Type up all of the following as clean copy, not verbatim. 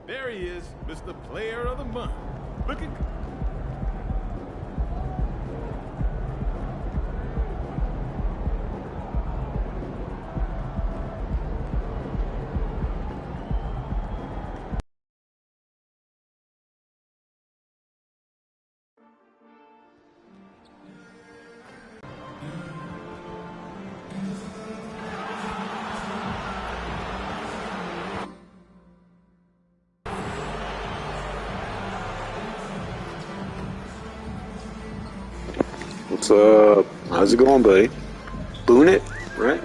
There he is, Mr. Player of the Month. Looking. What's up? How's it going, buddy? Boon it, right?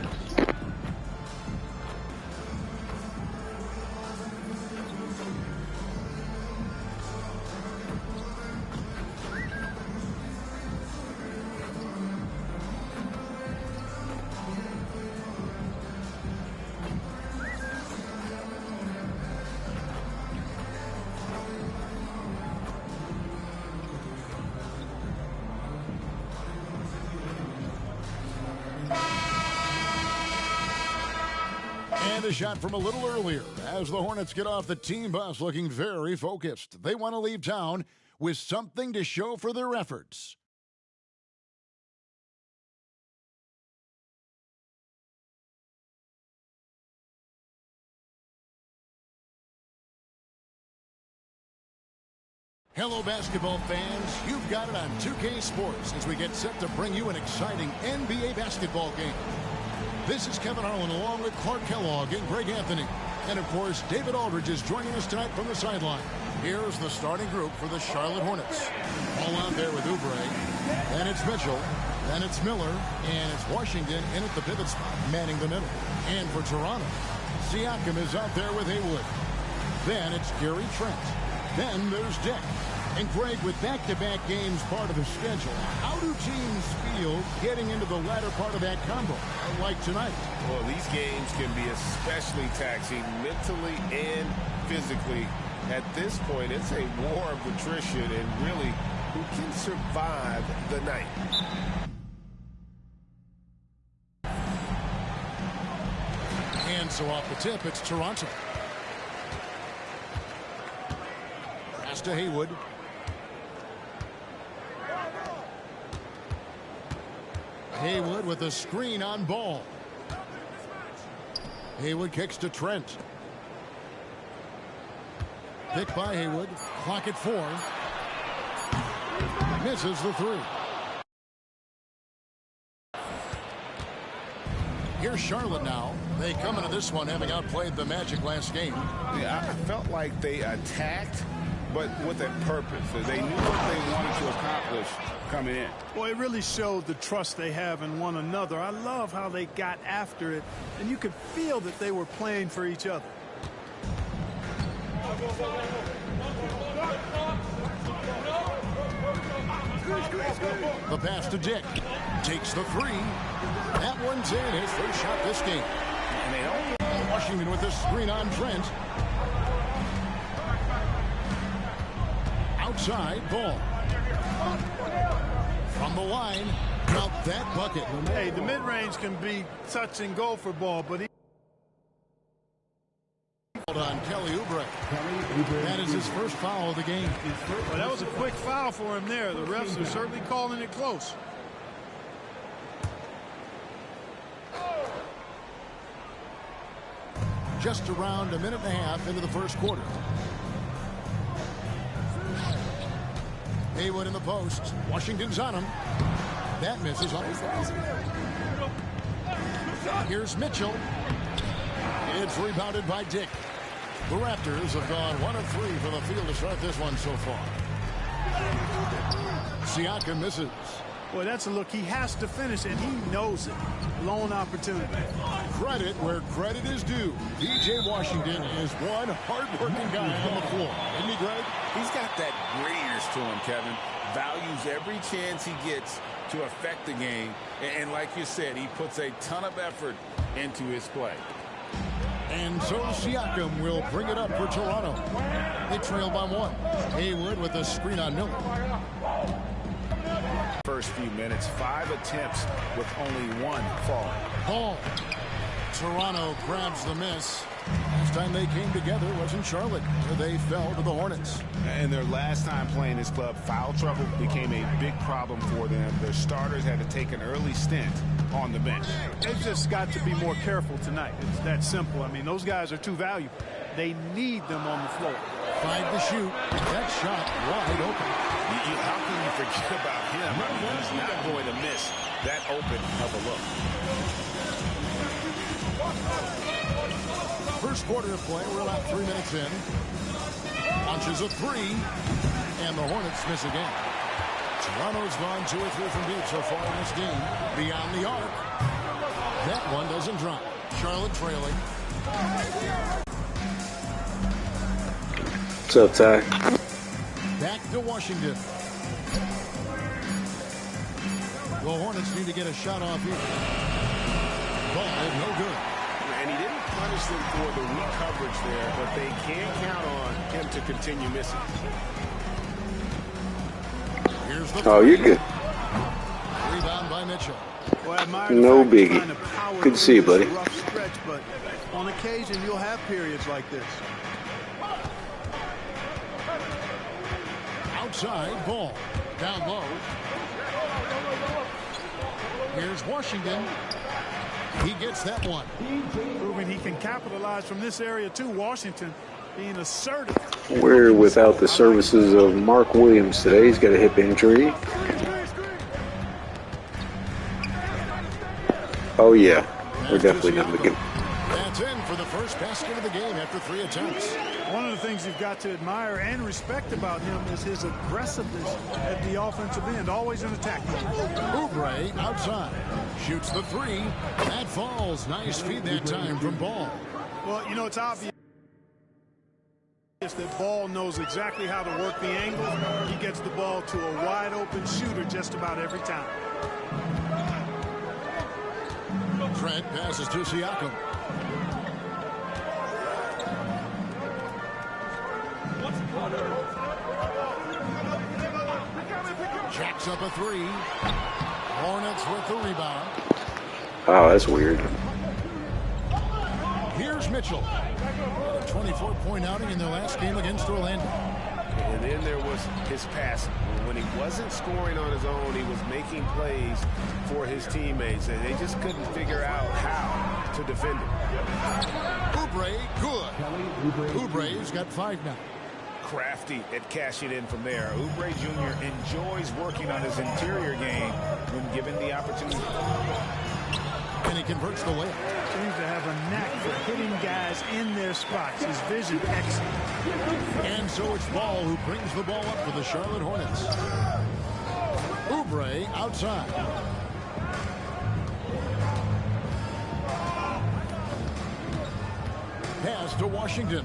And a shot from a little earlier as the Hornets get off the team bus looking very focused. They want to leave town with something to show for their efforts. Hello, basketball fans. You've got it on 2K Sports as we get set to bring you an exciting NBA basketball game. This is Kevin Harlan along with Clark Kellogg and Greg Anthony. And, of course, David Aldridge is joining us tonight from the sideline. Here's the starting group for the Charlotte Hornets. All out there with Oubre. Then it's Mitchell. Then it's Miller. And it's Washington in at the pivot spot, manning the middle. And for Toronto, Siakam is out there with Haywood. Then it's Gary Trent. Then there's Dick. And Greg, with back-to-back games part of the schedule, how do teams feel getting into the latter part of that combo, like tonight? Well, these games can be especially taxing mentally and physically. At this point, it's a war of attrition and really who can survive the night. And so off the tip, it's Toronto. Pass to Haywood. Haywood with a screen on Ball. Haywood kicks to Trent. Pick by Haywood. Clock at 4. Misses the 3. Here's Charlotte now. They come into this one having outplayed the Magic last game. Yeah, I felt like they attacked, but with a purpose. They knew what they wanted to accomplish coming in. Well, it really showed the trust they have in one another. I love how they got after it, and you could feel that they were playing for each other. The pass to Dick. Takes the 3. That one's in. His first shot this game. And they don't. Washington with the screen on Trent. Outside, Ball. From the line, out that bucket. Hey, the mid-range can be touch and go for Ball, but he on Kelly Oubre. That is his first foul of the game. Well, that was a quick foul for him there. The refs are certainly calling it close. Just around a minute and a half into the first quarter. Haywood in the post. Washington's on him. That misses. Here's Mitchell. It's rebounded by Dick. The Raptors have gone 1 of 3 from the field to start this one so far. Siakam misses. Boy, that's a look. He has to finish, and he knows it. Lone opportunity. Credit where credit is due. P.J. Washington is one hard-working guy on the floor. Isn't he, Greg? He's got that grittiness to him, Kevin. Values every chance he gets to affect the game. And like you said, he puts a ton of effort into his play. And so Siakam will bring it up for Toronto. They trail by 1. Haywood with a screen on Miller. First few minutes, 5 attempts with only 1 fall. Ball. Toronto grabs the miss. last time they came together was in Charlotte, where they fell to the Hornets. And their last time playing this club, foul trouble became a big problem for them. Their starters had to take an early stint on the bench. They've just got to be more careful tonight. It's that simple. I mean, those guys are too valuable. They need them on the floor. 5 to shoot. That shot wide open. How can you forget about him? I mean, he's not going to miss that open of a look. First quarter of play. We're about 3 minutes in. Launches a 3. And the Hornets miss again. Toronto's gone 2 or 3 from deep so far in this game. Beyond the arc. That one doesn't drop. Charlotte trailing. What's up, Ty? Back to Washington. The Hornets need to get a shot off here. Ball no good. And he didn't punish them for the weak coverage there, but they can count on him to continue missing. Here's the Oh, you're good. rebound by Mitchell. Well, I admire No the fact he's biggie. trying to power Good to see you, through this buddy. rough stretch, but on occasion you'll have periods like this. Outside ball. Down low. Here's Washington. He gets that one. Proving he can capitalize from this area too. Washington being assertive. We're without the services of Mark Williams today. He's got a hip injury. Oh, yeah. We're definitely not looking. That's in for the first basket of the game after 3 attempts. One of the things you've got to admire and respect about him is his aggressiveness at the offensive end, always in attack mode. Oubre outside. Shoots the 3. That falls. Nice feed that time from Ball. Well, you know, it's obvious that Ball knows exactly how to work the angle. He gets the ball to a wide open shooter just about every time. Trent passes to Siakam. Jacks up a 3. Hornets with the rebound. Oh, that's weird. Here's Mitchell. A 24-point outing in their last game against Orlando. And then there was his pass. When he wasn't scoring on his own, he was making plays for his teammates, and they just couldn't figure out how to defend him. Oubre, good. Oubre's got 5 now. Crafty at cashing in from there. Oubre Jr. enjoys working on his interior game when given the opportunity. And he converts the layup. Seems to have a knack for hitting guys in their spots. His vision excellent. And so it's Ball who brings the ball up for the Charlotte Hornets. Oubre outside. Pass to Washington.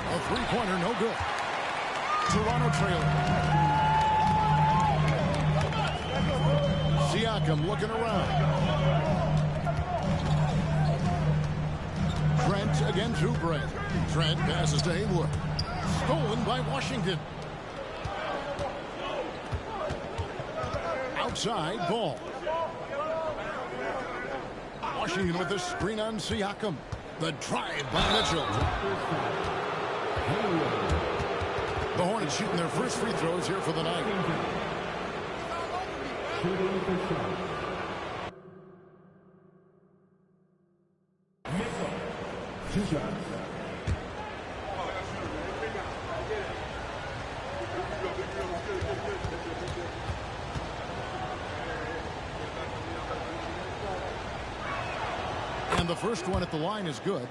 A 3-pointer, no good. Toronto trailing. Siakam looking around. Trent against Oubre. Trent passes to Haywood. Stolen by Washington. Outside Ball. Washington with the screen on Siakam. The drive by Mitchell. The Hornets shooting their first free throws here for the night. And the first one at the line is good.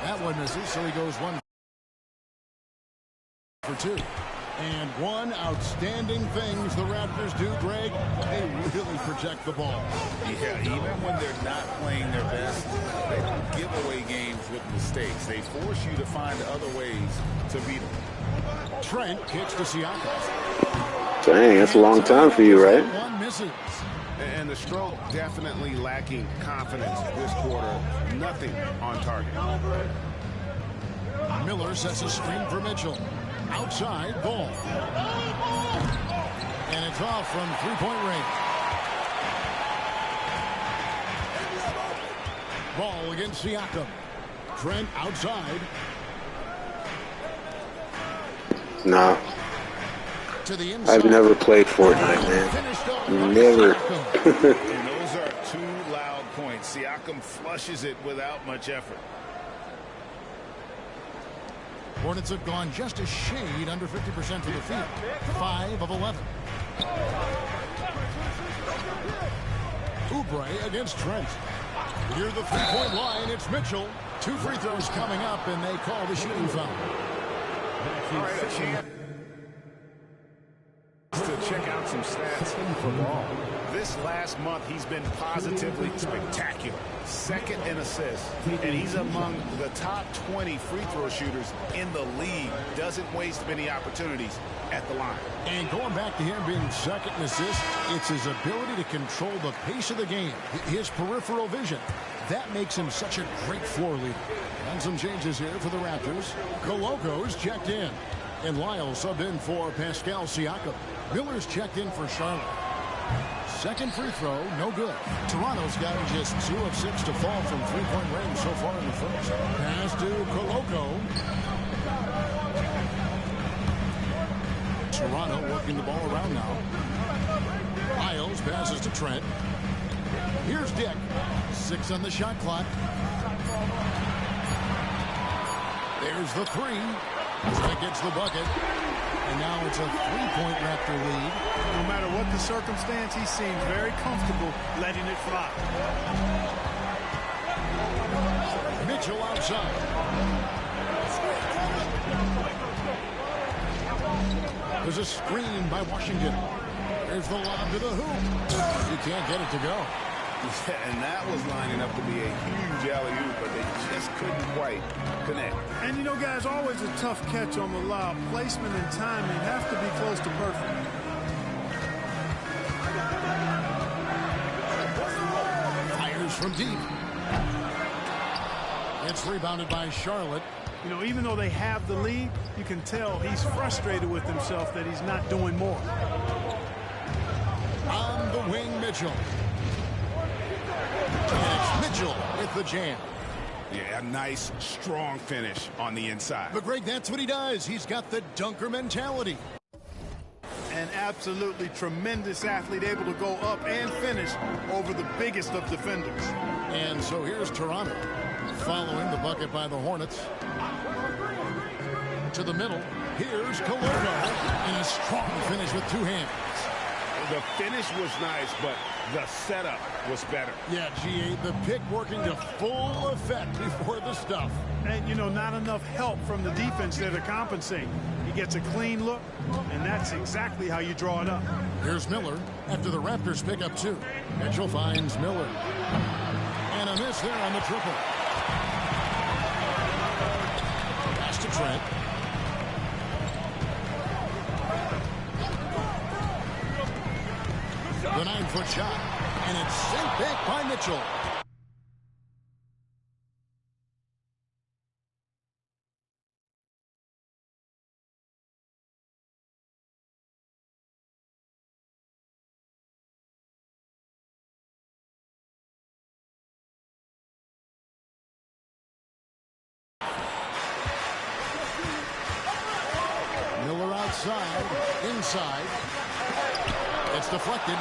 That one misses, so he goes 1 for 2. And one outstanding things the Raptors do, Greg, they really protect the ball. Yeah, even when they're not playing their best, they don't give away games with mistakes. They force you to find other ways to beat them. Trent kicks to Siakam. Dang, that's a long time for you, right? One misses. And the stroke definitely lacking confidence this quarter. Nothing on target. Miller sets a screen for Mitchell. Outside, ball. And it's off from three-point range. Ball against Siakam. Trent outside. Nah. To the inside. I've never played Fortnite, man. Never. And those are two loud points. Siakam flushes it without much effort. Hornets have gone just a shade under 50% from the field. 5 of 11. Oubre against Trent. Near the three-point line, it's Mitchell. 2 free throws coming up, and they call the shooting foul. All right, a chance to check out some stats for Ball. This last month, he's been positively spectacular. Second in assists, and he's among the top 20 free throw shooters in the league. Doesn't waste many opportunities at the line. And going back to him being second in assists, it's his ability to control the pace of the game, his peripheral vision. That makes him such a great floor leader. And some changes here for the Raptors. Coloco's checked in. And Lyle subbed in for Pascal Siakam. Miller's checked in for Charlotte. Second free throw, no good. Toronto's gotten just 2 of 6 to fall from three-point range so far in the first. Pass to Coloco. Toronto working the ball around now. Lyles passes to Trent. Here's Dick. 6 on the shot clock. There's the 3. Trent gets the bucket. And now it's a 3-point Raptor lead. No matter what the circumstance, he seems very comfortable letting it fly. Mitchell outside. There's a screen by Washington. There's the lob to the hoop. You can't get it to go. And that was lining up to be a huge alley-oop, but they just couldn't quite connect. And you know, guys, always a tough catch on the lob. Placement and timing have to be close to perfect. Fires from deep. It's rebounded by Charlotte. You know, even though they have the lead, you can tell he's frustrated with himself that he's not doing more. On the wing, Mitchell. And it's Mitchell with the jam. Yeah, a nice, strong finish on the inside. But Greg, that's what he does. He's got the dunker mentality. An absolutely tremendous athlete, able to go up and finish over the biggest of defenders. And so here's Toronto, following the bucket by the Hornets. To the middle, here's Coloco, and a strong finish with 2 hands. The finish was nice, but the setup was better. Yeah, GA, the pick working to full effect before the stuff. And, you know, not enough help from the defense there to compensate. He gets a clean look, and that's exactly how you draw it up. Here's Miller after the Raptors pick up 2. Mitchell finds Miller. And a miss there on the triple. Pass to Trent. The 9-foot shot, and it's sent back by Mitchell. Miller outside, inside. It's deflected.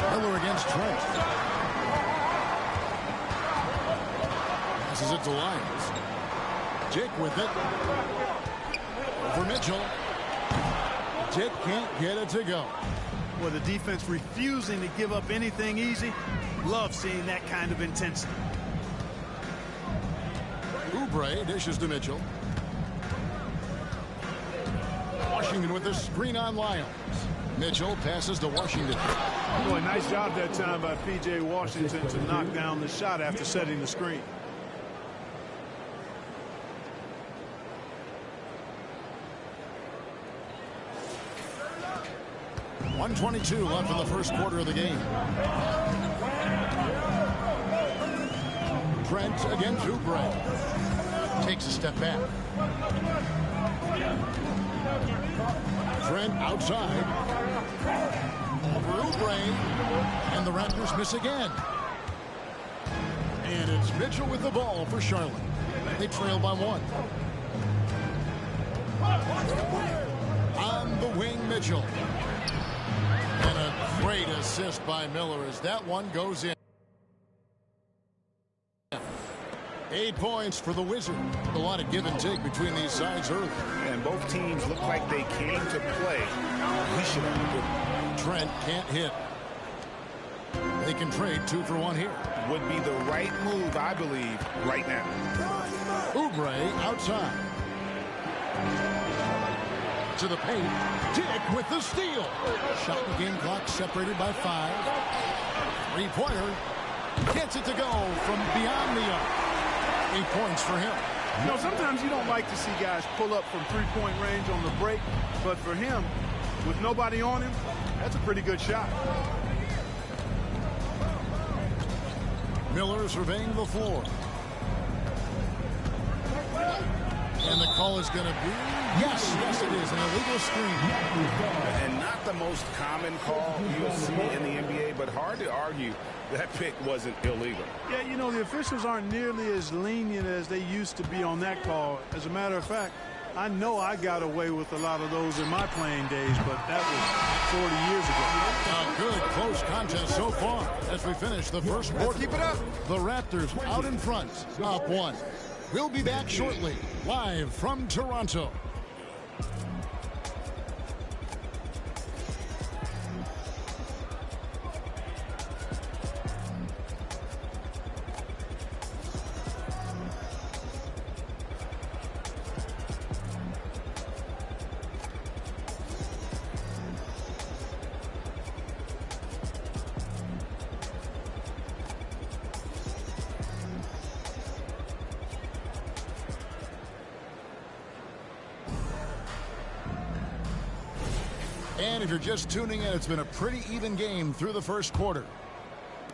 Miller against Trent. Passes it to Lyles. Dick with it. Over Mitchell. Dick can't get it to go. Well, the defense refusing to give up anything easy. Love seeing that kind of intensity. Oubre dishes to Mitchell. Washington with the screen on Lyles. Mitchell passes to Washington. Boy, nice job that time by P.J. Washington to knock down the shot after setting the screen. 1:22 left in the first quarter of the game. Trent against Oubre. Takes a step back. Trent outside. For Oubre. And the Raptors miss again. And it's Mitchell with the ball for Charlotte. They trail by 1. On the wing, Mitchell. And a great assist by Miller as that one goes in. 8 points for the Wizard. A lot of give and take between these sides early. And both teams look like they came to play. We should have a good one. Trent can't hit. They can trade 2 for 1 here. Would be the right move, I believe, right now. Oubre outside. To the paint. Dick with the steal. Shot and game clock separated by 5. 3-pointer. Gets it to go from beyond the arc. 8 points for him. You know, sometimes you don't like to see guys pull up from three-point range on the break, but for him, with nobody on him, that's a pretty good shot. Miller surveying the floor. And the call is going to be, yes, it is, an illegal screen. And not the most common call you'll see in the NBA, but hard to argue that pick wasn't illegal. Yeah, you know, the officials aren't nearly as lenient as they used to be on that call. As a matter of fact, I know I got away with a lot of those in my playing days, but that was 40 years ago. A good close contest so far as we finish the first quarter. Keep it up. The Raptors out in front, up 1. We'll be back shortly, live from Toronto. And if you're just tuning in, it's been a pretty even game through the first quarter.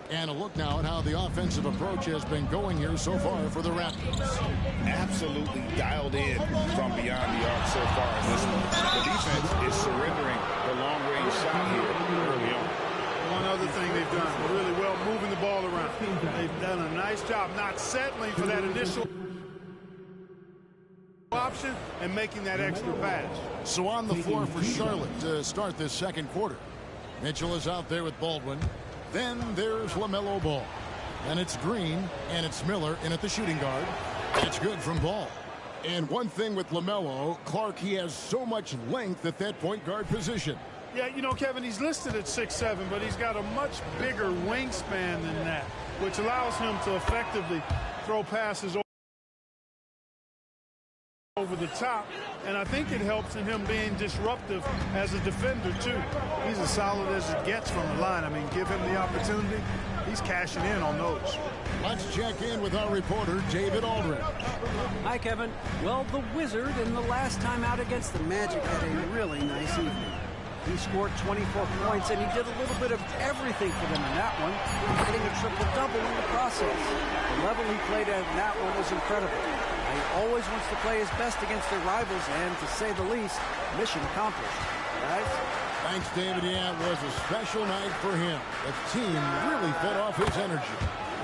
And a look now at how the offensive approach has been going here so far for the Raptors. Absolutely dialed in from beyond the arc so far in this one. The defense is surrendering the long-range shot here early on. One other thing they've done really well, moving the ball around. They've done a nice job not settling for that initial option and making that extra pass. So on the floor for Charlotte to start this second quarter. Mitchell is out there with Baldwin. Then there's LaMelo Ball. And it's Green, and it's Miller in at the shooting guard. That's good from Ball. And one thing with LaMelo, Clark, he has so much length at that point guard position. Yeah, you know, Kevin, he's listed at 6'7", but he's got a much bigger wingspan than that, which allows him to effectively throw passes over the top, and I think it helps in him being disruptive as a defender too. He's as solid as it gets from the line. I mean, give him the opportunity, he's cashing in on those. Let's check in with our reporter, David Aldridge. Hi, Kevin. Well, the Wizard in the last time out against the Magic had a really nice evening. He scored 24 points, and he did a little bit of everything for them in that one, hitting a triple-double in the process. The level he played at in that one was incredible. He always wants to play his best against their rivals, and to say the least, mission accomplished. Guys? Thanks, David. Yeah, it was a special night for him. The team really fed off his energy.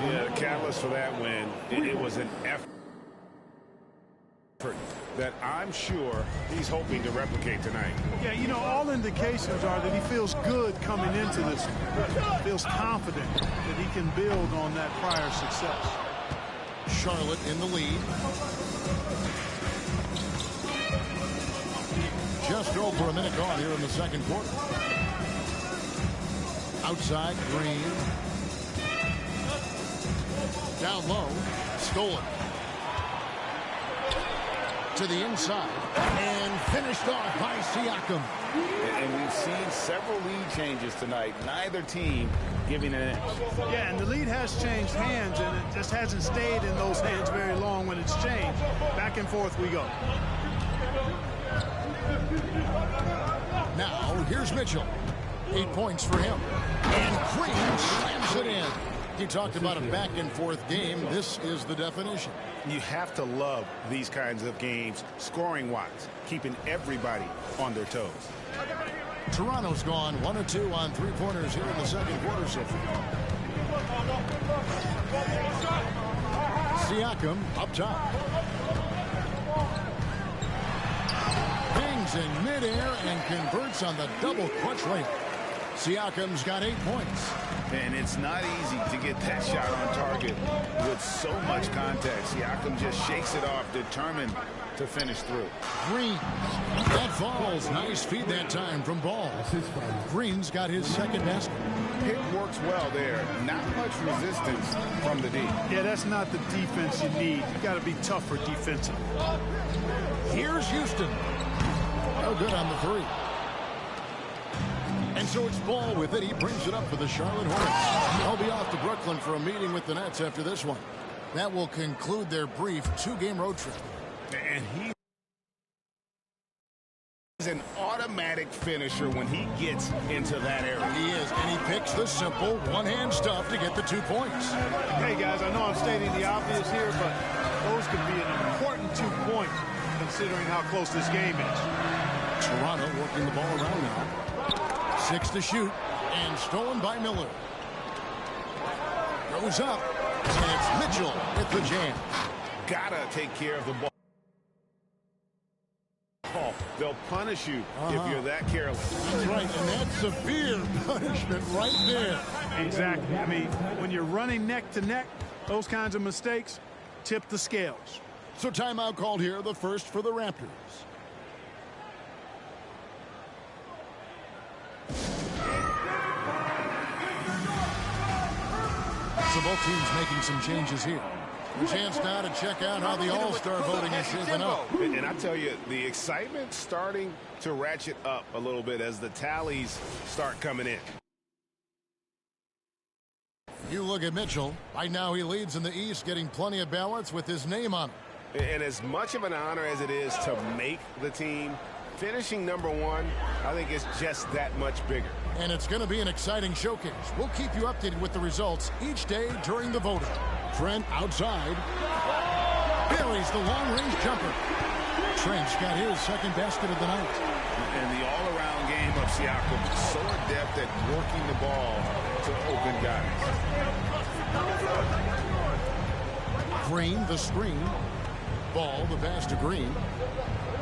Yeah, the catalyst for that win, it was an effort that I'm sure he's hoping to replicate tonight. Yeah, you know, all indications are that he feels good coming into this one. Feels confident that he can build on that prior success. Charlotte in the lead. Just over a minute gone here in the second quarter. Outside, Green. Down low, stolen. To the inside, and finished off by Siakam. And we've seen several lead changes tonight. Neither team giving an inch. Yeah, and the lead has changed hands, and it just hasn't stayed in those hands very long when it's changed. Back and forth we go. Now, here's Mitchell. 8 points for him. And Green slams it in. You talked about a back-and-forth game. This is the definition. You have to love these kinds of games, scoring-wise, keeping everybody on their toes. Toronto's gone 1 of 2 on three-pointers here in the second quarter so far. Siakam up top. Hangs in midair and converts on the double clutch layup. Siakam's got 8 points. And it's not easy to get that shot on target with so much contact. Siakam just shakes it off, determined to finish through. Green. That falls. Nice feed that time from Ball. Green's got his second basket. Pick works well there. Not much resistance from the D. Yeah, that's not the defense you need. You got to be tougher defensively. Here's Houston. No good on the three. And so it's Ball with it. He brings it up for the Charlotte Hornets. They'll be off to Brooklyn for a meeting with the Nets after this one. That will conclude their brief 2-game road trip. And he's an automatic finisher when he gets into that area. He is, and he picks the simple one-hand stuff to get the 2 points. Hey, guys, I know I'm stating the obvious here, but those could be an important 2 points considering how close this game is. Toronto working the ball around now. 6 to shoot, and stolen by Miller. Goes up, and it's Mitchell with the jam. Gotta take care of the ball. They'll punish you if you're that careless. That's right, and that's severe punishment right there. Exactly. I mean, when you're running neck to neck, those kinds of mistakes tip the scales. So timeout called here, the first for the Raptors. So both teams making some changes here. A chance now to check out how the All-Star voting is shaping up. And I tell you, the excitement's starting to ratchet up a little bit as the tallies start coming in. You look at Mitchell. Right now he leads in the East, getting plenty of ballots with his name on it. And as much of an honor as it is to make the team, finishing #1, I think it's just that much bigger. And it's going to be an exciting showcase. We'll keep you updated with the results each day during the voting. Trent outside. Buries the long-range jumper. Trent's got his second basket of the night. And the all-around game of Siakam, so adept at working the ball to open guys. Green, the screen. Ball, the pass to Green.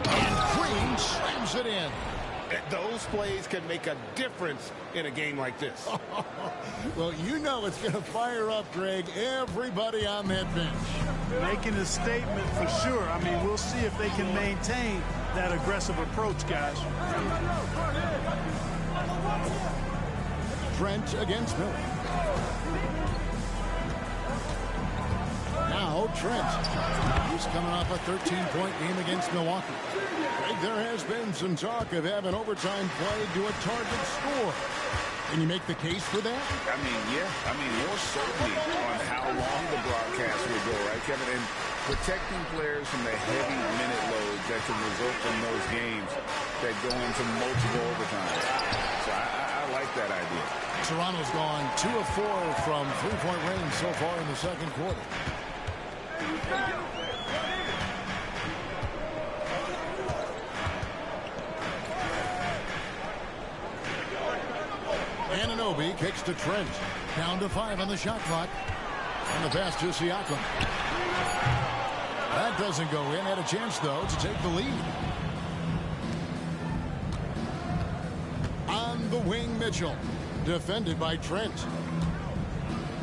And Green slams it in. Those plays can make a difference in a game like this. Well, you know it's going to fire up, Greg, everybody on that bench. Making a statement for sure. I mean, we'll see if they can maintain that aggressive approach, guys. Trent against Miller. Now Trent. He's coming off a 13-point game against Milwaukee. Greg, there has been some talk of having overtime play to a target score. Can you make the case for that? I mean, yeah. I mean, more certainty on how long the broadcast will go, right, Kevin? And protecting players from the heavy minute loads that can result from those games that go into multiple overtimes. So I like that idea. Toronto's gone 2 of 4 from three-point range so far in the second quarter. Anunoby kicks to Trent. Down to 5 on the shot clock. And the pass to Siakam. That doesn't go in. Had a chance, though, to take the lead. On the wing, Mitchell. Defended by Trent.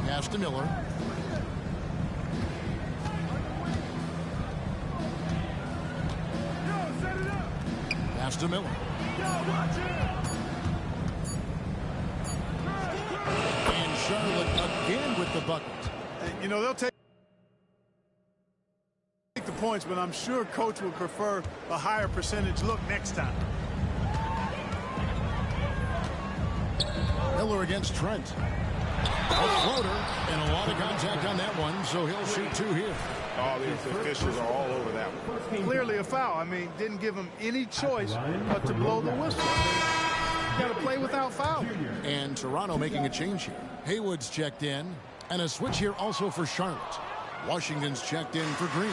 Pass to Miller. Pass to Miller. And Charlotte again with the bucket. You know, they'll take the points, but I'm sure coach would prefer a higher percentage look next time. Miller against Trent. A floater and a lot of contact on that one, so he'll shoot 2 here. All these officials are all over that one. Clearly a foul. I mean, didn't give him any choice but to blow the whistle. You got to play play without fouling. And Toronto making a change here. Haywood's checked in. And a switch here also for Charlotte. Washington's checked in for Green.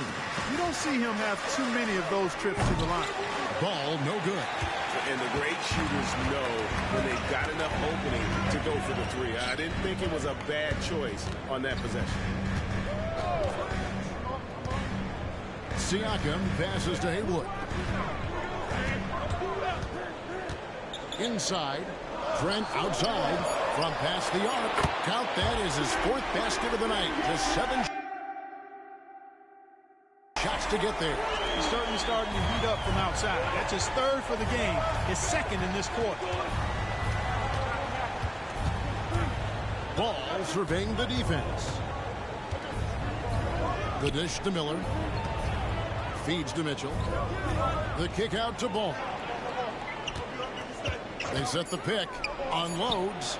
You don't see him have too many of those trips to the line. Ball no good. And the great shooters know when they've got enough opening to go for the three. I didn't think it was a bad choice on that possession. Siakam passes to Haywood. Inside. Trent outside. From past the arc. Count that as his 4th basket of the night. Just 7 shots to get there. He's certainly starting to heat up from outside. That's his 3rd for the game. His 2nd in this quarter. Ball surveying the defense. The dish to Miller. Feeds to Mitchell. The kick out to Ball. They set the pick. Unloads.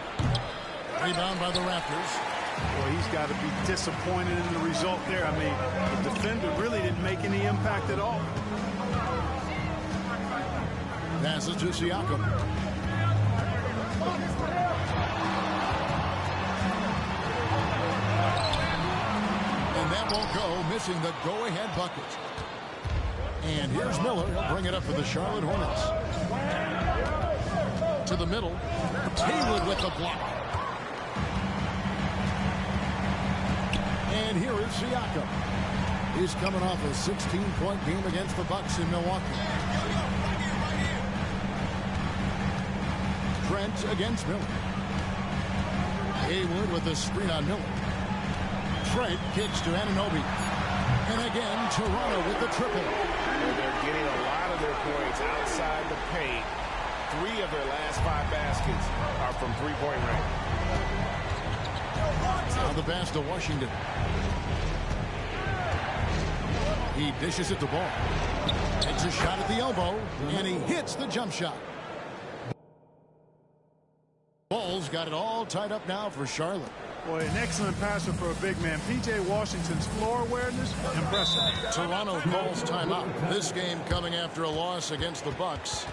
Rebound by the Raptors. Well, he's got to be disappointed in the result there. I mean, the defender really didn't make any impact at all. Passes to Siakam. And that won't go, missing the go-ahead bucket. And here's Miller. He'll bring it up for the Charlotte Hornets. To the middle. Haywood with the block. And here is Siakam. He's coming off a 16-point game against the Bucks in Milwaukee. Trent against Miller. Haywood with the screen on Miller. Trent kicks to Anunoby. And again, Toronto with the triple. They're getting a lot of their points outside the paint. 3 of their last 5 baskets are from three-point range. Now the pass to Washington. He dishes it to Ball. Takes a shot at the elbow, and he hits the jump shot. Ball's got it all tied up now for Charlotte. Boy, an excellent passer for a big man. P.J. Washington's floor awareness, impressive. Toronto calls timeout. This game coming after a loss against the Bucks.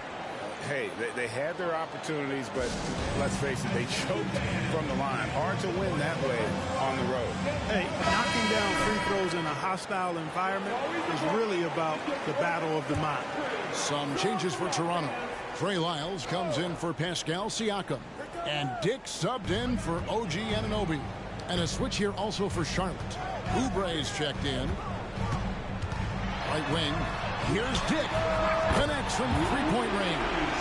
Hey, they had their opportunities, but let's face it, they choked from the line. Hard to win that way on the road. Hey, knocking down free throws in a hostile environment is really about the battle of the mind. Some changes for Toronto. Trey Lyles comes in for Pascal Siakam. And Dick subbed in for OG Anunoby. And a switch here also for Charlotte. Oubre's checked in. Right wing. Here's Dick. Connects from three-point range.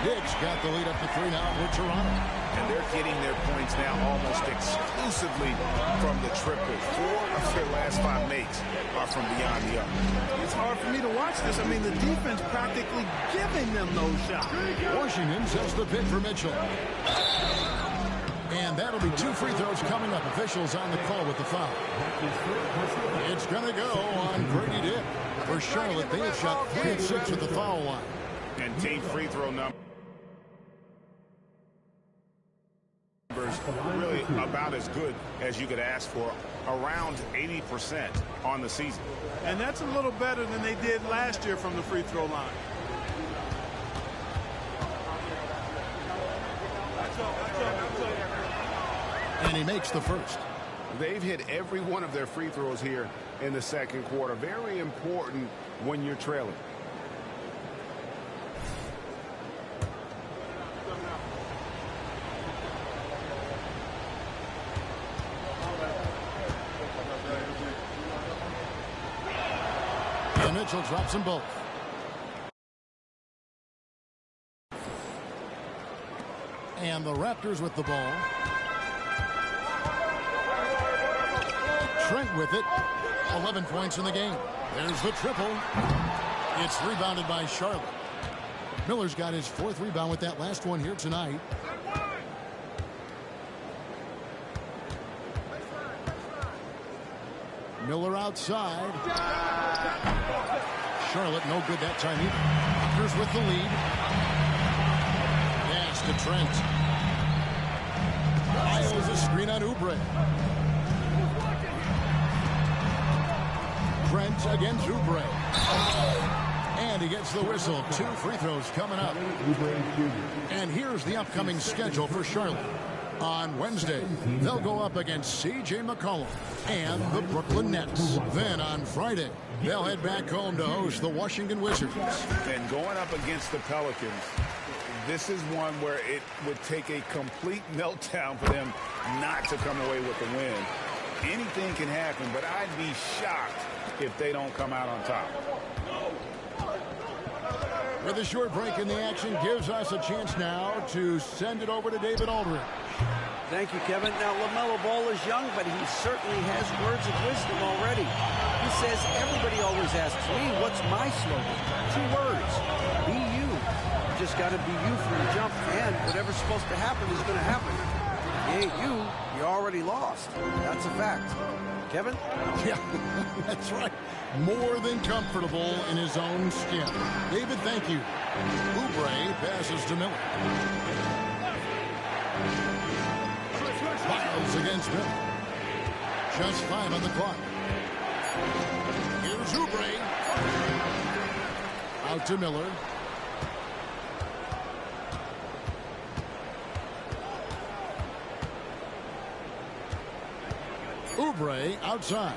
Dick's got the lead up to 3 now for Toronto. And they're getting their points now almost exclusively from the triple. 4 of their last 5 makes are from beyond the arc. It's hard for me to watch this. I mean, the defense practically giving them those shots. Washington sets the pick for Mitchell. And that'll be 2 free throws coming up. Officials on the call with the foul. It's going to go on Brady Dick. For Charlotte, they have shot 3 of 6 at the foul line. And team free throw numbers really about as good as you could ask for, around 80% on the season. And that's a little better than they did last year from the free throw line. And he makes the first. They've hit every one of their free throws here in the second quarter. Very important when you're trailing. And Mitchell drops them both. And the Raptors with the ball. Trent with it. 11 points in the game. There's the triple. It's rebounded by Charlotte. Miller's got his 4th rebound with that last one here tonight. Miller outside. Charlotte no good that time either. Raptors with the lead. Pass to Trent. Lyles a screen on Oubre. Trent against Oubre. And And he gets the whistle. 2 free throws coming up. And here's the upcoming schedule for Charlotte. On Wednesday, they'll go up against C.J. McCollum and the Brooklyn Nets. Then on Friday, they'll head back home to host the Washington Wizards. And going up against the Pelicans, this is one where it would take a complete meltdown for them not to come away with the win. Anything can happen, but I'd be shocked if they don't come out on top. With a short break in the action, gives us a chance now to send it over to David Aldridge. Thank you, Kevin. Now, LaMelo Ball is young, but he certainly has words of wisdom already. He says, everybody always asks me, what's my slogan? 2 words, be you. You just got to be you from the jump, and whatever's supposed to happen is going to happen. If you ain't you, you already lost. That's a fact. Kevin? Yeah, that's right. More than comfortable in his own skin. David, thank you. Oubre passes to Miller. Miles against Miller. Just 5 on the clock. Here's Oubre. Out to Miller. Oubre outside.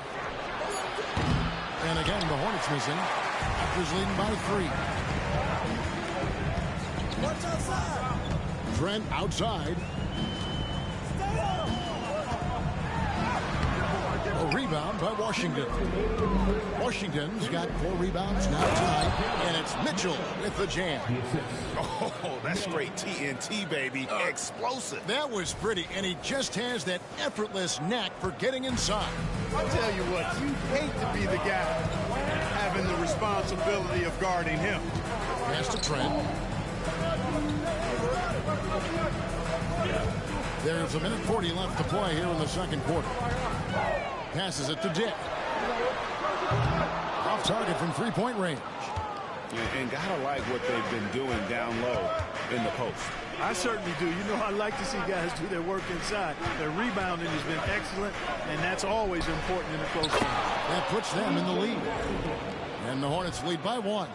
And again, the Hornets missing. Raptors leading by 3. Watch outside. Trent outside. A rebound by Washington. Washington's got 4 rebounds now tonight, and it's Mitchell with the jam. Oh, that's straight TNT, baby. Explosive. That was pretty, and he just has that effortless knack for getting inside. I'll tell you what, you hate to be the guy having the responsibility of guarding him. Pass to Trent. There's 1:40 left to play here in the second quarter. Passes it to Dick. Off target from 3-point range. And gotta like what they've been doing down low in the post. I certainly do. You know, I like to see guys do their work inside. Their rebounding has been excellent, and that's always important in a close game. That puts them in the lead. And the Hornets lead by 1.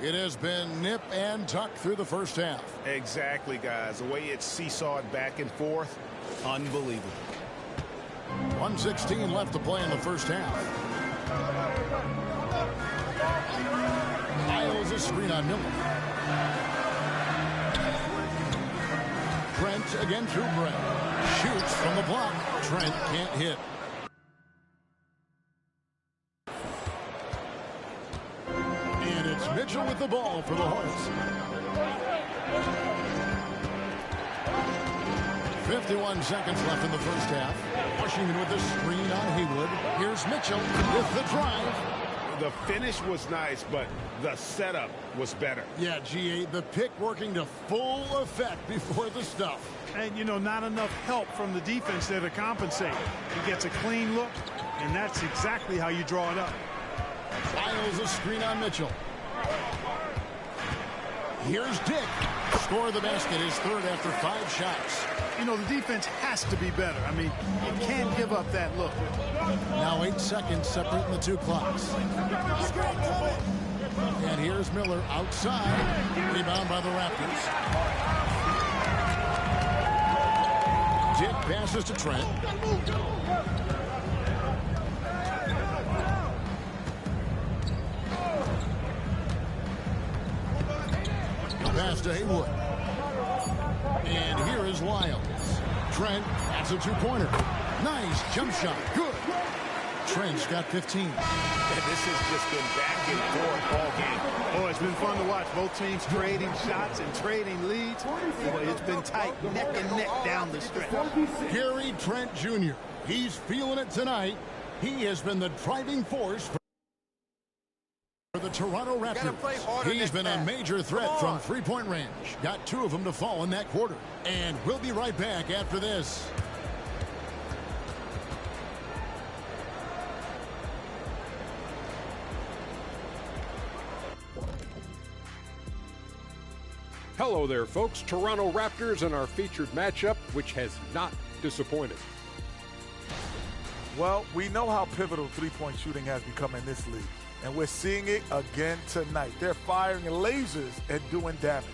It has been nip and tuck through the first half. Exactly, guys. The way it's seesawed back and forth, unbelievable. 1:16 left to play in the first half. Miles a screen on Miller. Trent against Oubre. Shoots from the block. Trent can't hit. And it's Mitchell with the ball for the Hornets. 51 seconds left in the first half. Washington with the screen on Haywood. Here's Mitchell with the drive. The finish was nice, but the setup was better. Yeah, GA, the pick working to full effect before the stuff. And, you know, not enough help from the defense there to compensate. He gets a clean look, and that's exactly how you draw it up. Miles a screen on Mitchell. Here's Dick. Score the basket, his 3rd after 5 shots. You know, the defense has to be better. I mean, you can't give up that look. Now 8 seconds separating the 2 clocks. And here's Miller outside. Rebound by the Raptors. Dick passes to Trent. Pass to Haywood. And here is Lyles. Trent, that's a 2-pointer. Nice jump shot. Good. Trent's got 15. And this has just been back and forth all game. Oh, it's been fun to watch. Both teams trading shots and trading leads. Boy, it's been tight, neck and neck down the stretch. Gary Trent Jr. He's feeling it tonight. He has been the driving force for the Toronto Raptors. He's been a major threat from 3-point range. Got 2 of them to fall in that quarter. And we'll be right back after this. Hello there, folks. Toronto Raptors and our featured matchup, which has not disappointed. Well, we know how pivotal three-point shooting has become in this league. And we're seeing it again tonight. They're firing lasers and doing damage.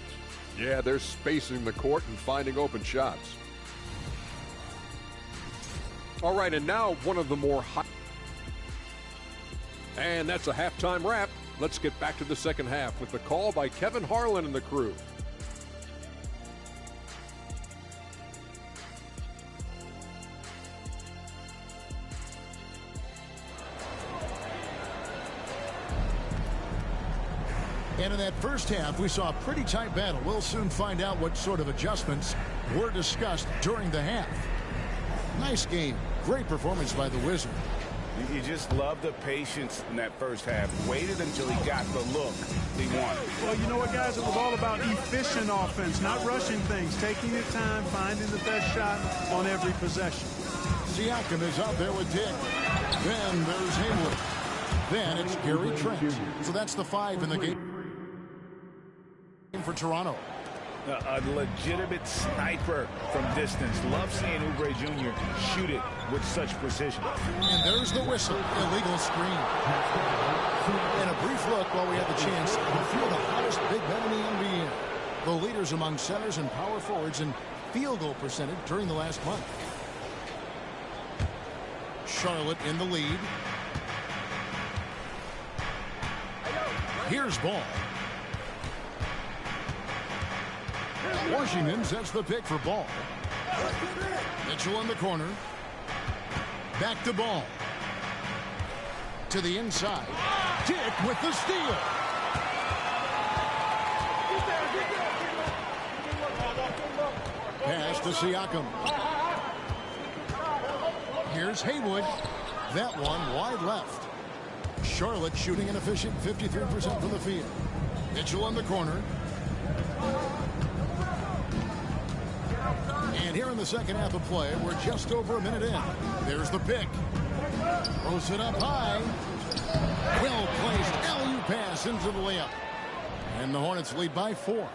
Yeah, they're spacing the court and finding open shots. All right, and now one of the more high. And that's a halftime wrap. Let's get back to the second half with the call by Kevin Harlan and the crew. And in that first half, we saw a pretty tight battle. We'll soon find out what sort of adjustments were discussed during the half. Nice game. Great performance by the Wizard. You just love the patience in that first half. Waited until he got the look he wanted. Well, you know what, guys? It was all about efficient offense, not rushing things, taking your time, finding the best shot on every possession. Siakam is out there with Dick. Then there's Haywood. Then it's Gary Trent. So that's the 5 in the game for Toronto. A legitimate sniper from distance. Love seeing Oubre Jr. shoot it with such precision. And there's the whistle. Illegal screen. And a brief look while we have the chance at a few of the hottest big men in the NBA. The leaders among centers and power forwards in field goal percentage during the last month. Charlotte in the lead. Here's Ball. Washington sets the pick for Ball. Mitchell in the corner. Back to Ball. To the inside. Dick with the steal. Pass to Siakam. Here's Haywood. That one wide left. Charlotte shooting an efficient 53% from the field. Mitchell in the corner. And here in the second half of play, we're just over a minute in. There's the pick. Throws it up high. Well-placed alley-oop pass into the layup. And the Hornets lead by 4.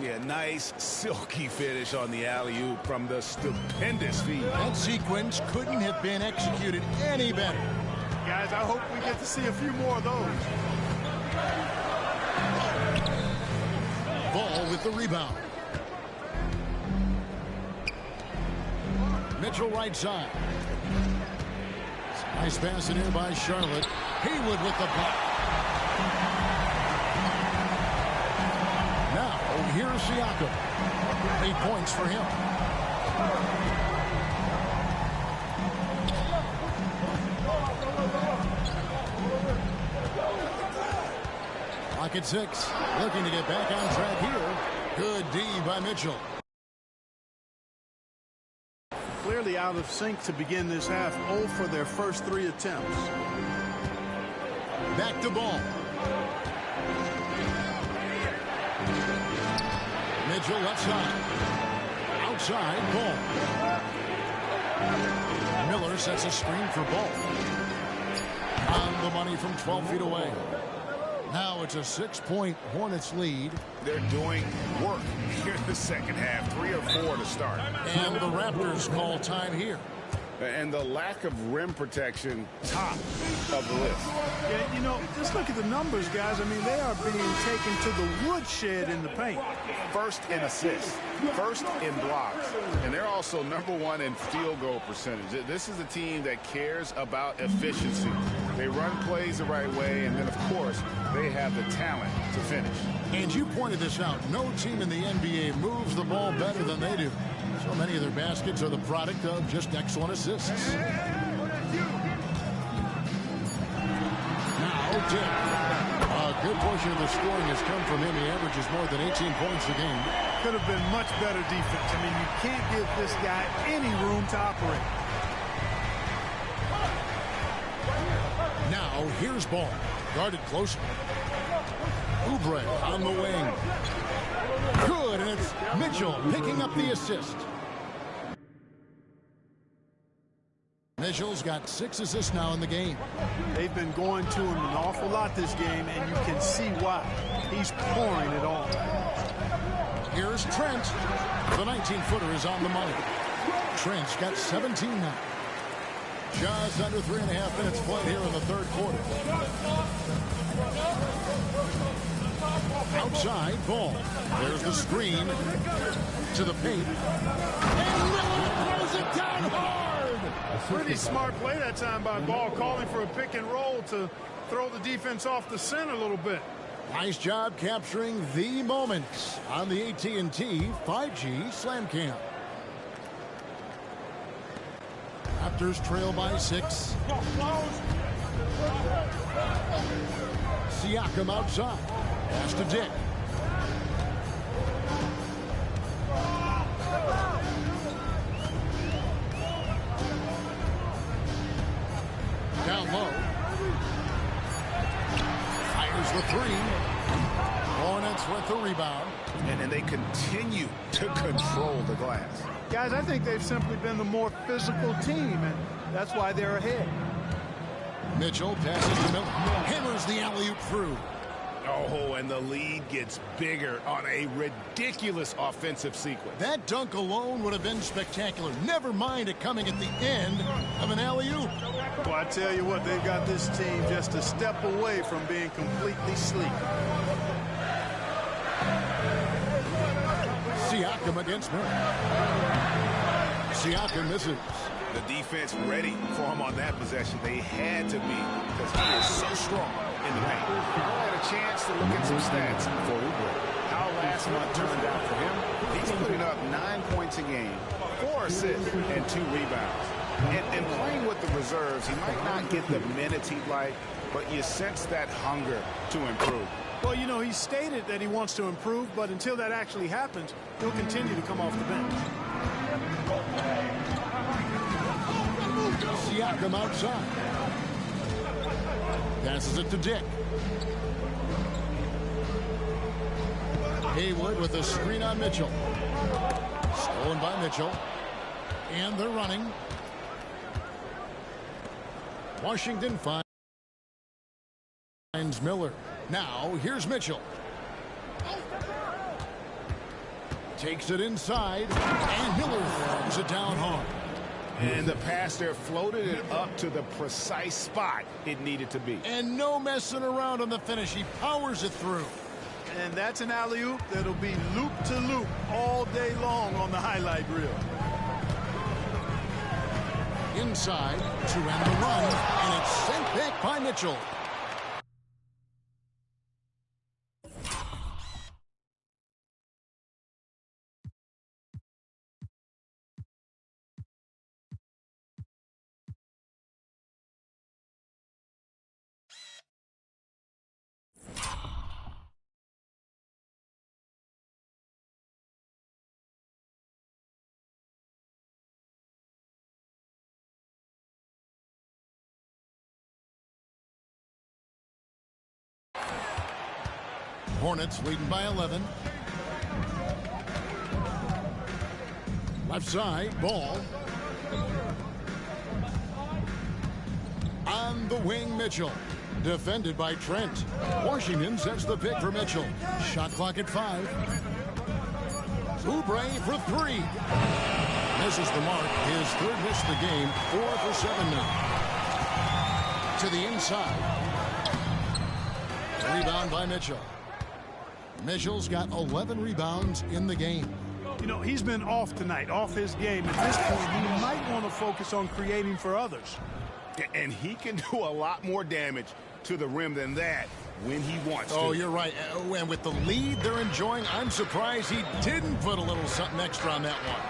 Yeah, nice silky finish on the alley-oop from the stupendous feed. That sequence couldn't have been executed any better. Guys, I hope we get to see a few more of those. Ball with the rebound. Mitchell right side. Nice pass in here by Charlotte. Haywood with the block. Now, here's Siakam. 8 points for him. Clock at 6. Looking to get back on track here. Good D by Mitchell. Clearly out of sync to begin this half. 0 for their first 3 attempts. Back to Ball. Mitchell left side. Outside, Ball. Miller sets a screen for Ball. On the money from 12 feet away. Now it's a 6-point Hornets lead. They're doing work here in the second half. 3 or 4 to start. And the Raptors call time here. And the lack of rim protection, top of the list. Yeah, you know, just look at the numbers, guys. I mean, they are being taken to the woodshed in the paint. First in assists, first in blocks, and they're also #1 in field goal percentage. This is a team that cares about efficiency. They run plays the right way, and then, of course, they have the talent to finish. And you pointed this out. No team in the NBA moves the ball better than they do. So many of their baskets are the product of just excellent assists. Now, Dick. A good portion of the scoring has come from him. He averages more than 18 points a game. Could have been much better defense. I mean, you can't give this guy any room to operate. Now, here's Ball. Guarded closely. Oubre on the wing. Good, and it's Mitchell picking up the assist. Mitchell's got 6 assists now in the game. They've been going to him an awful lot this game, and you can see why. He's pouring it on. Here's Trent. The 19-footer is on the money. Trent's got 17 now. Just under 3.5 minutes played here in the third quarter. Outside ball. There's the screen to the paint. And Miller throws it down hard. Pretty smart play that time by Ball, calling for a pick and roll to throw the defense off the center a little bit. Nice job capturing the moments on the AT&T 5G Slam Cam. Raptors trail by 6. Siakam outside. Pass to Dick. Down low. Fires the 3. Hornets with the rebound. And they continue to control the glass. Guys, I think they've simply been the more physical team, and that's why they're ahead. Mitchell passes to Miller. Hammers the alley-oop through. Oh, and the lead gets bigger on a ridiculous offensive sequence. That dunk alone would have been spectacular. Never mind it coming at the end of an alley-oop. Well, I tell you what, they've got this team just a step away from being completely sleek. Siakam against Miller. Siakam misses. The defense ready for him on that possession. They had to be, because he is so strong in the paint. I had a chance to look at some stats for Uber. How last month turned out for him. He's putting up 9 points a game, 4 assists, and 2 rebounds. And playing with the reserves, he might not get the minutes he'd like, but you sense that hunger to improve. Well, you know, he stated that he wants to improve, but until that actually happens, he'll continue to come off the bench. Siakam outside. Passes it to Dick. Haywood with a screen on Mitchell. Stolen by Mitchell. And they're running. Washington finds Miller. Now, here's Mitchell. Takes it inside, and Miller throws it down hard. And the pass there floated it up to the precise spot it needed to be. And no messing around on the finish. He powers it through. And that's an alley-oop that'll be loop to loop all day long on the highlight reel. Inside to end the run, and it's sent back by Mitchell. Hornets leading by 11. Left side, Ball. On the wing, Mitchell. Defended by Trent. Washington sets the pick for Mitchell. Shot clock at 5. Oubre for 3. Misses the mark. His third miss of the game. 4 for 7 now. To the inside. Rebound by Mitchell. Mitchell's got 11 rebounds in the game. You know, he's been off tonight, off his game. At this point, he might want to focus on creating for others. And he can do a lot more damage to the rim than that when he wants to. Oh, you're right. And with the lead they're enjoying, I'm surprised he didn't put a little something extra on that one.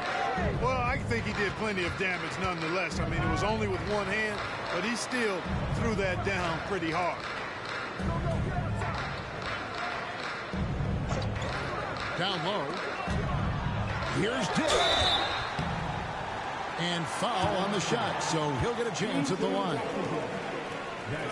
Well, I think he did plenty of damage nonetheless. I mean, it was only with one hand, but he still threw that down pretty hard. Down low. Here's Dick. And foul on the shot, so he'll get a chance at the line.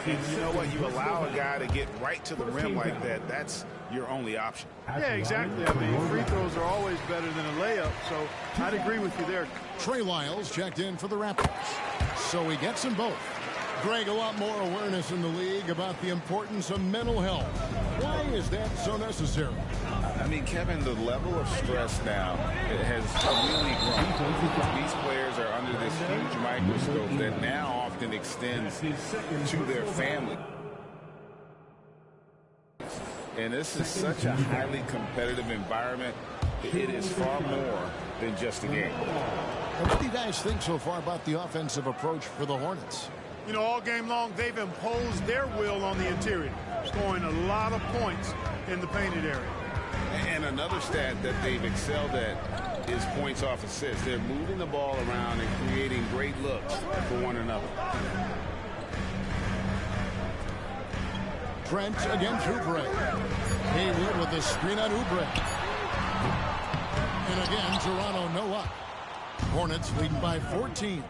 And you know what? You allow a guy to get right to the rim like that. That's your only option. Yeah, exactly. I mean, free throws are always better than a layup, so I'd agree with you there. Trey Lyles checked in for the Raptors, so he gets them both. Greg, a lot more awareness in the league about the importance of mental health. Why is that so necessary? I mean, Kevin, the level of stress now has really grown. These players are under this huge microscope that now often extends to their family. And this is such a highly competitive environment. It is far more than just a game. What do you guys think so far about the offensive approach for the Hornets? You know, all game long, they've imposed their will on the interior, scoring a lot of points in the painted area. And another stat that they've excelled at is points off assists. They're moving the ball around and creating great looks for one another. Trent against Oubre. Hayward with the screen on Oubre. And again, Toronto no up. Hornets leading by 14.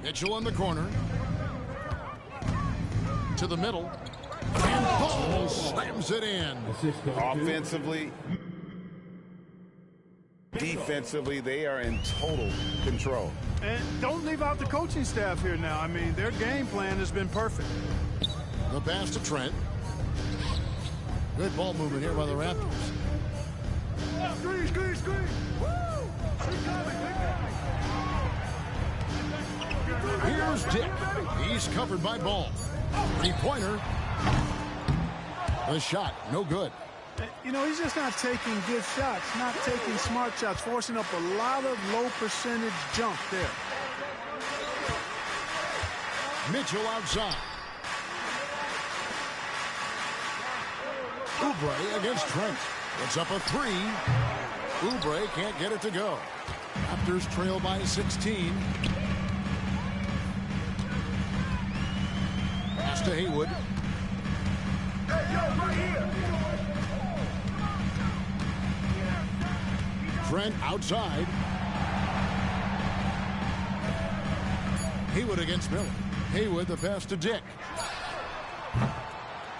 Mitchell in the corner. To the middle. And Paul slams it in. Offensively, defensively, they are in total control. And don't leave out the coaching staff here now. I mean, their game plan has been perfect. The pass to Trent. Good ball movement here by the Raptors. Screen. Here's Dick. He's covered by Ball. Three-pointer. The shot, no good. You know, he's just not taking good shots, not taking smart shots, forcing up a lot of low percentage jump there. Mitchell outside. Oubre against Trent. It's up a three. Oubre can't get it to go. Raptors trail by 16. Pass to Haywood. Trent outside. Haywood against Miller. Haywood the pass to Dick.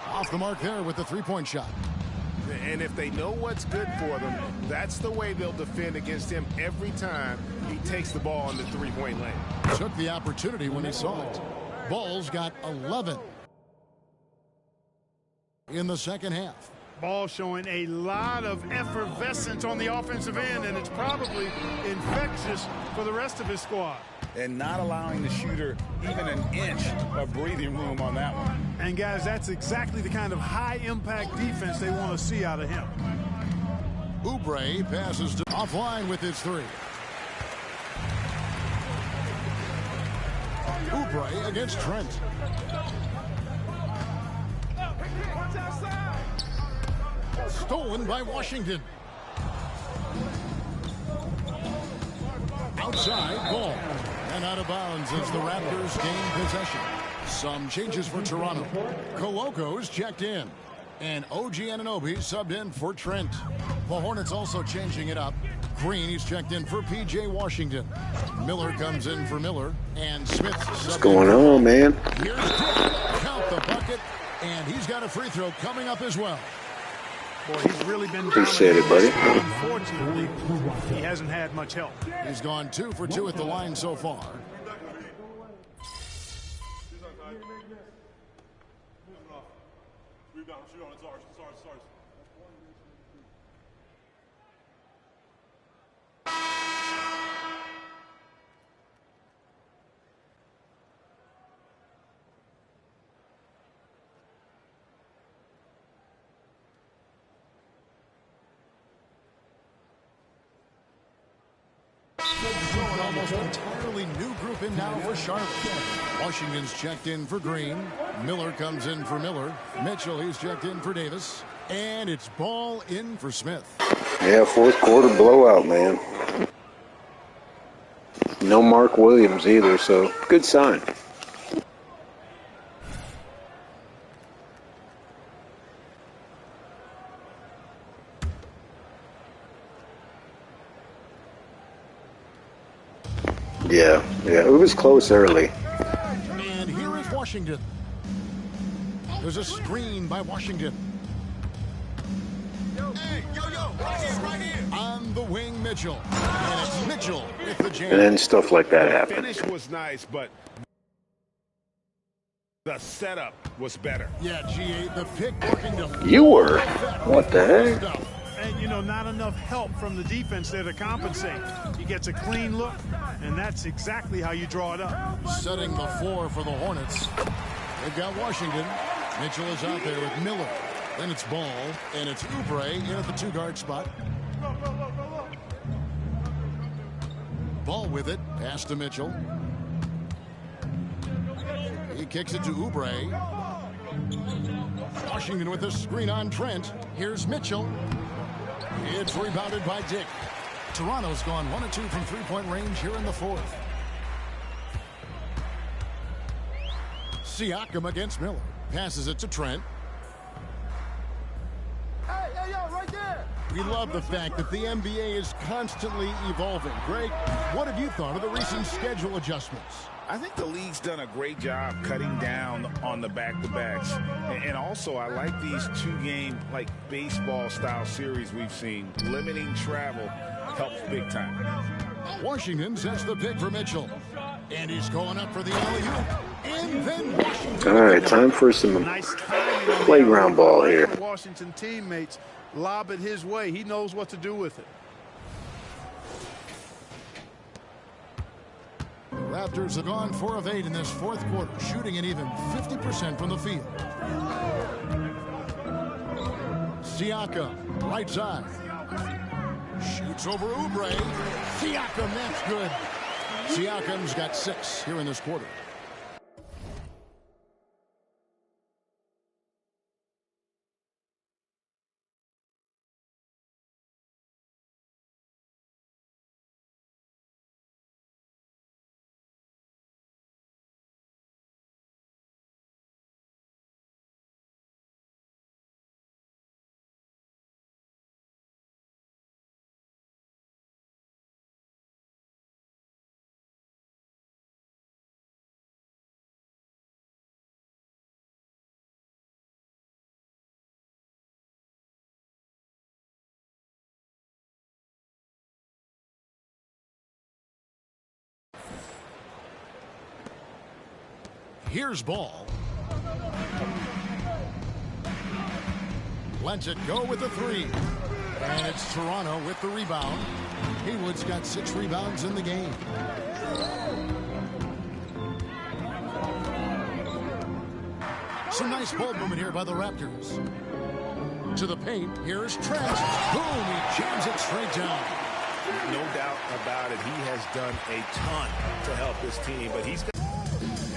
Off the mark there with the three-point shot. And if they know what's good for them, that's the way they'll defend against him every time he takes the ball in the three-point lane. Took the opportunity when he saw it. Ball's got 11 in the second half. Ball showing a lot of effervescence on the offensive end, and it's probably infectious for the rest of his squad. And not allowing the shooter even an inch of breathing room on that one. And guys, that's exactly the kind of high-impact defense they want to see out of him. Oubre passes to offline with his three. Oubre against Trent. Stolen by Washington. Outside ball. And out of bounds as the Raptors gain possession. Some changes for Toronto. Koloko's checked in. And OG Anunoby subbed in for Trent. The Hornets also changing it up. Green, he's checked in for P.J. Washington. Miller comes in for Miller. And Smith subbed in. What's going on, man? Here's Dick. Count the bucket. And he's got a free throw coming up as well. Boy, he's really been Appreciate it, buddy. Unfortunately, he hasn't had much help. He's gone 2 for 2 at the line so far. Almost entirely new group in now for Charlotte. Washington's checked in for Green. Miller comes in for Miller. Mitchell, he's checked in for Davis. And it's ball in for Smith. Yeah, fourth quarter blowout, man. No Mark Williams either, so good sign. Yeah, it was close early. And here is Washington. There's a screen by Washington. Hey, right here. On the wing, Mitchell. And it's Mitchell with the jam. And then stuff like that The happened. finish was nice, but The setup was better. Yeah, G8, the pick working to... You were? What the heck? And, you know, not enough help from the defense there to compensate. He gets a clean look, and that's exactly how you draw it up. Setting the floor for the Hornets. They've got Washington. Mitchell is out there with Miller. Then it's Ball, and it's Oubre in at the two-guard spot. Ball with it. Pass to Mitchell. He kicks it to Oubre. Washington with a screen on Trent. Here's Mitchell. It's rebounded by Dick. Toronto's gone 1 of 2 from three-point range here in the fourth. Siakam against Miller. Passes it to Trent. Hey, right there. We love the fact that the NBA is constantly evolving. Greg, what have you thought of the recent schedule adjustments? I think the league's done a great job cutting down on the back-to-backs. And also, I like these two-game, like, baseball-style series we've seen. Limiting travel helps big time. Washington sets the pick for Mitchell. And he's going up for the alley-oop. And then Washington. All right, time for some Nice playground ball here. Washington teammates lob it his way. He knows what to do with it. The Raptors have gone 4 of 8 in this fourth quarter, shooting an even 50% from the field. Siakam, right side. Shoots over Oubre. Siakam, that's good. Siakam's got 6 here in this quarter. Here's Ball. Lets it go with the 3. And it's Toronto with the rebound. Haywood's got 6 rebounds in the game. Some nice ball movement here by the Raptors. To the paint. Here's Trent. Boom! He jams it straight down. No doubt about it. He has done a ton to help this team, but he's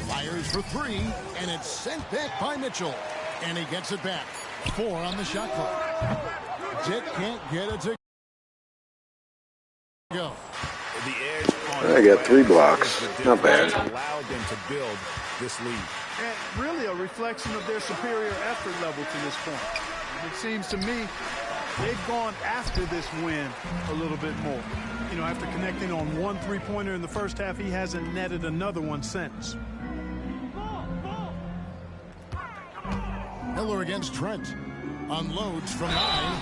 Fires for 3, and it's sent back by Mitchell. And he gets it back. 4 on the shot clock. Dick can't get it to go. the edge on I got 3 blocks. Not bad. Allowed them to build this lead. And really a reflection of their superior effort level to this point. It seems to me they've gone after this win a little bit more. You know, after connecting on 1 3-pointer in the first half, he hasn't netted another one since. Miller against Trent. Unloads from 9.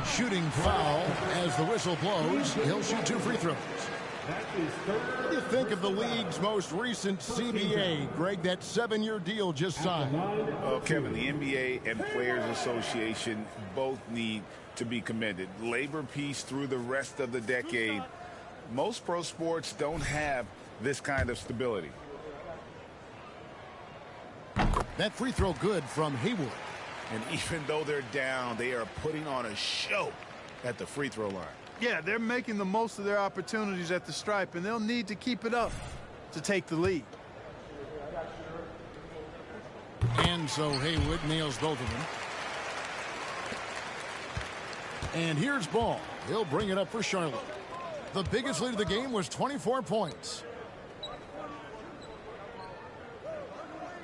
Shooting foul as the whistle blows. He'll shoot 2 free throws. What do you think of the league's most recent CBA, Greg, that 7-year deal just signed? Well, Kevin, the NBA and Players Association both need to be commended. Labor peace through the rest of the decade. Most pro sports don't have this kind of stability. That free throw good from Haywood. And even though they're down, they are putting on a show at the free throw line. Yeah, they're making the most of their opportunities at the stripe, and they'll need to keep it up to take the lead. And so Haywood nails both of them. And here's Ball. He'll bring it up for Charlotte. The biggest lead of the game was 24 points.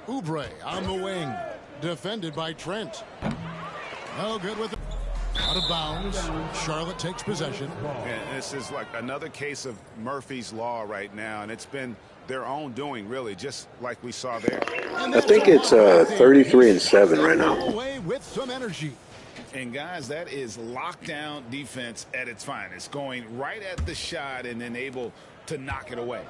Oubre on the wing. Defended by Trent. No good with it. Out of bounds. Charlotte takes possession. And this is like another case of Murphy's Law right now, and it's been their own doing, really, just like we saw there. I think it's 33-7 right now. Away with some energy. And, guys, that is lockdown defense at its finest, going right at the shot and then able to knock it away.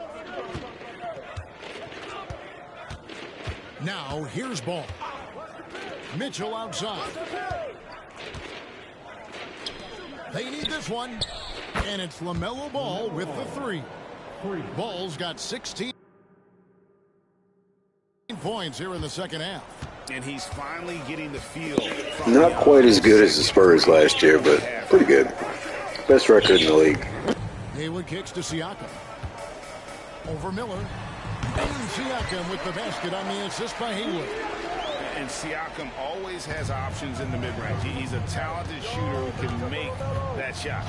Now here's ball. Mitchell outside. They need this one. And it's LaMelo Ball with the three. Ball's got 16 points here in the second half. And he's finally getting the feel. Not quite as good as the Spurs last year, but pretty good. Best record in the league. Haywood kicks to Siakam. Over Miller. And Siakam with the basket on the assist by Haywood. And Siakam always has options in the mid-range. He's a talented shooter who can make that shot.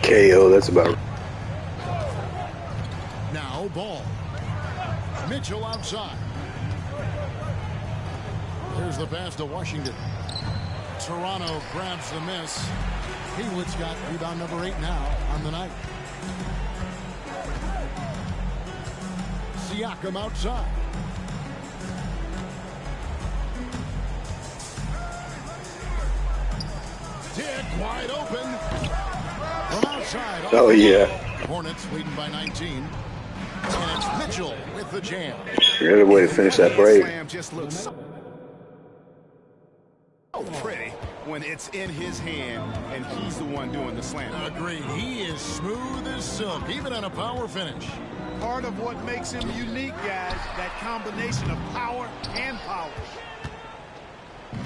KO, that's about. Now Ball. Mitchell outside. Here's the pass to Washington. Toronto grabs the miss. Haywood's got rebound number 8 now on the night. Siakam outside. Dick wide open. From outside. Oh, yeah. Hornets leading by 19. And it's Mitchell with the jam. Great way to finish that break. Slam just looks so pretty when it's in his hand and he's the one doing the slam. Agreed. He is smooth as silk, even on a power finish. Part of what makes him unique, guys, that combination of power and polish.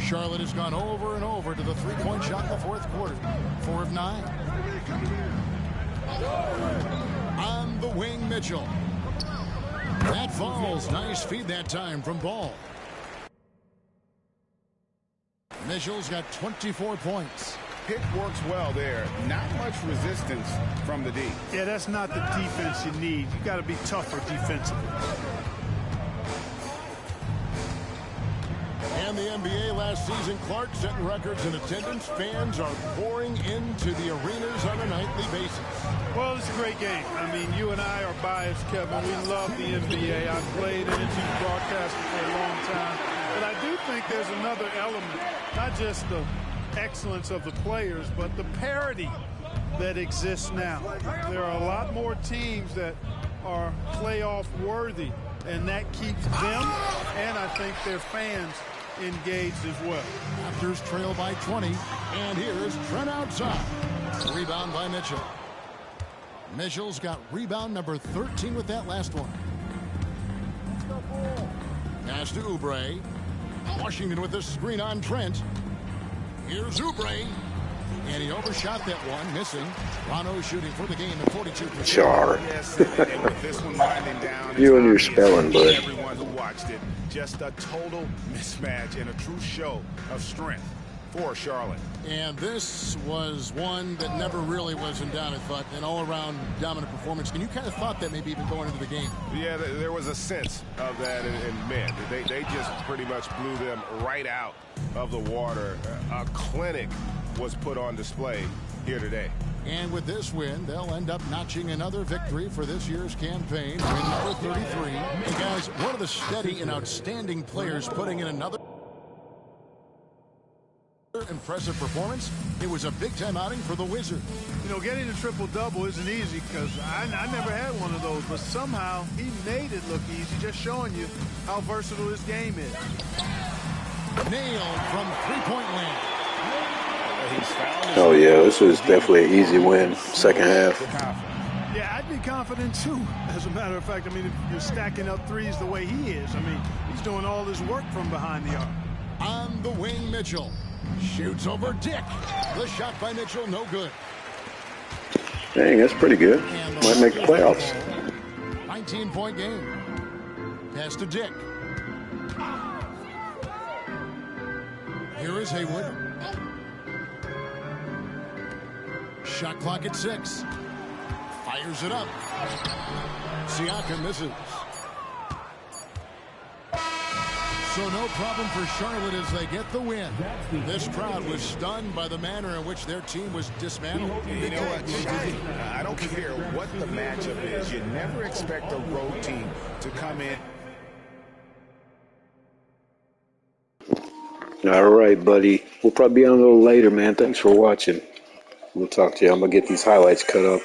Charlotte has gone over and over to the three-point shot in the fourth quarter. 4 of 9. On the wing, Mitchell. That falls. Nice feed that time from Ball. Mitchell's got 24 points. Pick works well there. Not much resistance from the D. Yeah, that's not the defense you need. You got to be tougher defensively. And the NBA last season, Clark setting records in attendance. Fans are pouring into the arenas on a nightly basis. Well, it's a great game. I mean, you and I are biased, Kevin. We love the NBA. I've played in it, broadcasting for a long time. But I do think there's another element, not just the excellence of the players, but the parity that exists now. There are a lot more teams that are playoff worthy, and that keeps them and I think their fans engaged as well. Raptors trail by 20, and here's Trent outside. Rebound by Mitchell. Mitchell's got rebound number 13 with that last one. Pass to Oubre. Washington with the screen on Trent. Here's Oubre. And he overshot that one, missing. Toronto shooting for the game at 42%. Char. Yes, and with this one winding down, You and your spelling, bud. everyone who watched it, just a total mismatch and a true show of strength for Charlotte. And this was one that never really was in doubt, I thought. An all-around dominant performance. And you kind of thought that maybe even going into the game. Yeah, there was a sense of that, and man, they just pretty much blew them right out of the water. A clinic was put on display here today. And with this win, they'll end up notching another victory for this year's campaign, win number 33. And guys, one of the steady and outstanding players putting in another impressive performance. It was a big-time outing for the Wizards. You know, getting a triple-double isn't easy because I never had one of those, but somehow he made it look easy, just showing you how versatile his game is. Nailed from three-point land. Oh, yeah, this was definitely an easy win, second half. Yeah, I'd be confident, too. As a matter of fact, I mean, if you're stacking up threes the way he is, I mean, he's doing all his work from behind the arc. On the wing, Mitchell. Shoots over Dick. The shot by Mitchell, no good. Dang, that's pretty good. Might make the playoffs. 19-point game. Pass to Dick. Here is Haywood. Shot clock at 6. Fires it up. Siakam misses. So no problem for Charlotte as they get the win. This crowd was stunned by the manner in which their team was dismantled. You know what, Shai, I don't care what the matchup is. You never expect a road team to come in. All right, buddy. We'll probably be on a little later, man. Thanks for watching. We'll talk to you. I'm going to get these highlights cut up.